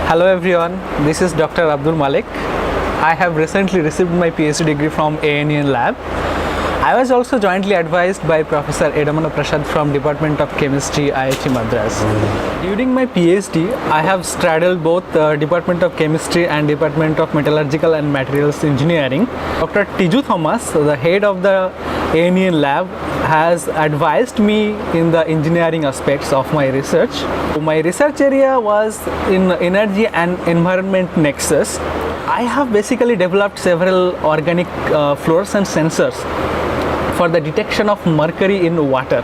Hello everyone, this is Dr. Abdul Malik. I have recently received my PhD degree from ANN Lab. I was also jointly advised by Professor Edamana Prasad from Department of Chemistry, IIT Madras. During my PhD, I have straddled both Department of Chemistry and Department of Metallurgical and Materials Engineering. Dr. Tiju Thomas, the head of the ANN Lab, has advised me in the engineering aspects of my research. My research area was in energy and environment nexus. I have basically developed several organic fluorescent sensors for the detection of mercury in water.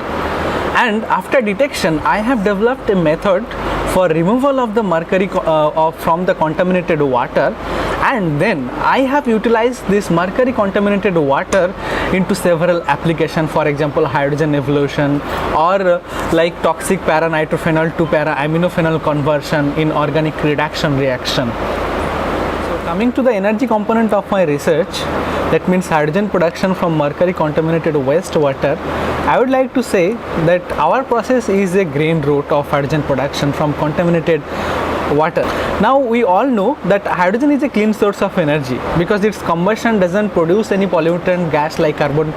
And after detection, I have developed a method for removal of the mercury from the contaminated water, and then I have utilized this mercury contaminated water into several applications, for example hydrogen evolution or like toxic para-nitrophenol to para-aminophenol conversion in organic reduction reaction. Coming to the energy component of my research, that means hydrogen production from mercury contaminated wastewater, I would like to say that our process is a green route of hydrogen production from contaminated water. Now we all know that hydrogen is a clean source of energy because its combustion doesn't produce any pollutant gas like carbon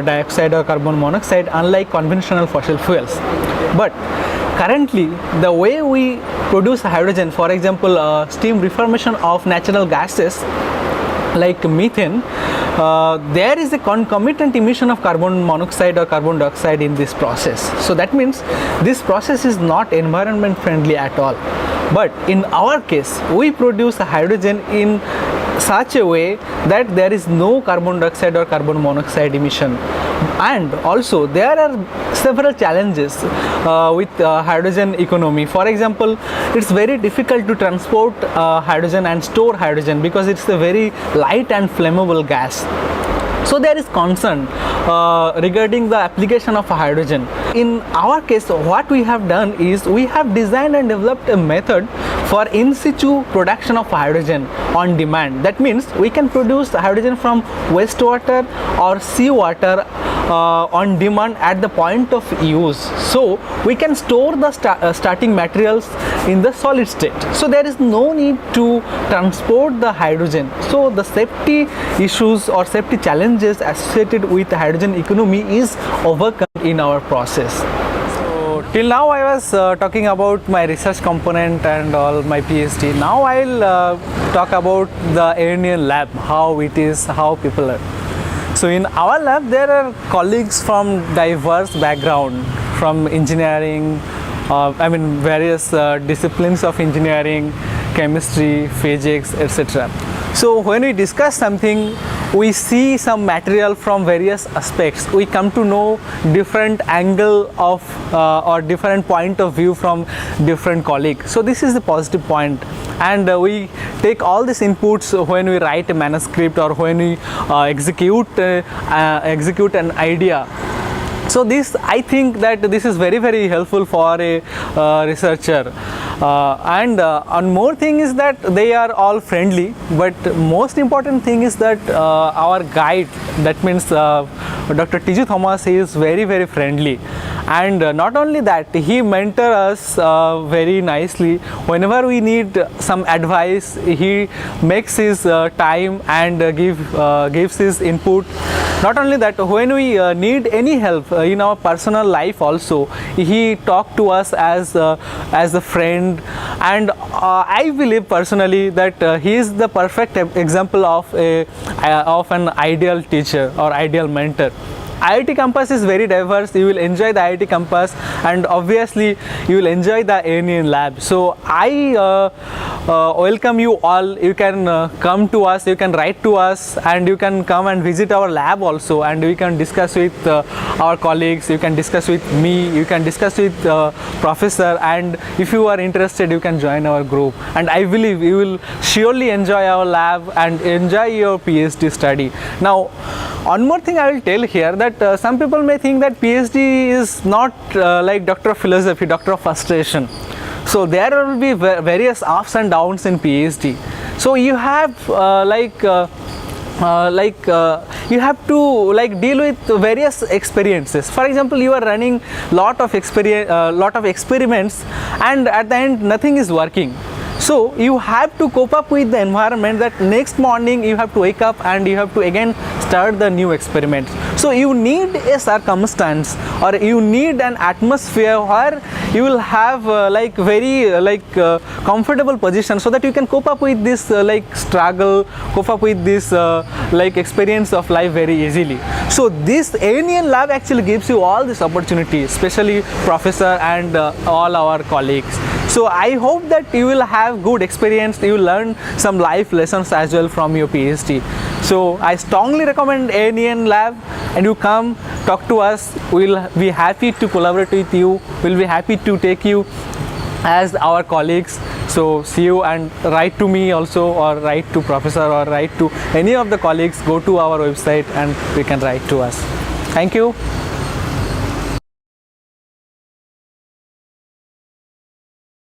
dioxide or carbon monoxide, unlike conventional fossil fuels. But currently, the way we produce hydrogen, for example, steam reformation of natural gases like methane, there is a concomitant emission of carbon monoxide or carbon dioxide in this process. So that means this process is not environment friendly at all. But in our case, we produce hydrogen in such a way that there is no carbon dioxide or carbon monoxide emission. And also there are several challenges with hydrogen economy. For example, it's very difficult to transport hydrogen and store hydrogen because it's a very light and flammable gas. So there is concern regarding the application of hydrogen. In our case, what we have done is we have designed and developed a method for in situ production of hydrogen on demand. That means we can produce hydrogen from wastewater or seawater on demand at the point of use. So we can store the starting materials in the solid state. So there is no need to transport the hydrogen. So the safety issues or safety challenges associated with hydrogen economy is overcome in our process. So till now I was talking about my research component and all my PhD. Now I'll talk about the ANN Lab, how it is, how people are. So in our lab there are colleagues from diverse background, from engineering, various disciplines of engineering, chemistry, physics, etc. So when we discuss something, we see some material from various aspects. We come to know different angle of or different point of view from different colleagues. So this is the positive point, and we take all these inputs when we write a manuscript or when we execute an idea. So this, I think that this is very helpful for a researcher. One more thing is that they are all friendly, but most important thing is that our guide, that means Dr. Tiju Thomas, he is very friendly. And not only that, he mentors us very nicely. Whenever we need some advice, he makes his time and gives his input. Not only that, when we need any help in our personal life also, he talks to us as a friend. And I believe personally that he is the perfect example of an ideal teacher or ideal mentor. IIT campus is very diverse. You will enjoy the IIT campus, and obviously you will enjoy the ANN Lab. So I welcome you all. You can come to us, you can write to us, and you can come and visit our lab also, and we can discuss with our colleagues, you can discuss with me, you can discuss with professor, and if you are interested you can join our group. And I believe you will surely enjoy our lab and enjoy your PhD study. Now one more thing I will tell here, that some people may think that PhD is not like Doctor of Philosophy, Doctor of Frustration. So there will be various ups and downs in PhD. So you have you have to deal with various experiences. For example, you are running lot of experiments, and at the end nothing is working. So you have to cope up with the environment that next morning you have to wake up and you have to again start the new experiment. So you need a circumstance or you need an atmosphere where you will have like very comfortable position so that you can cope up with this like struggle, cope up with this like experience of life very easily. So this ANN lab actually gives you all this opportunity, especially professor and all our colleagues. So I hope that you will have good experience, you will learn some life lessons as well from your PhD. So I strongly recommend ANN lab, and you come talk to us. We'll be happy to collaborate with you. We'll be happy to take you as our colleagues. So see you, and write to me also, or write to professor, or write to any of the colleagues. Go to our website and you can write to us. Thank you.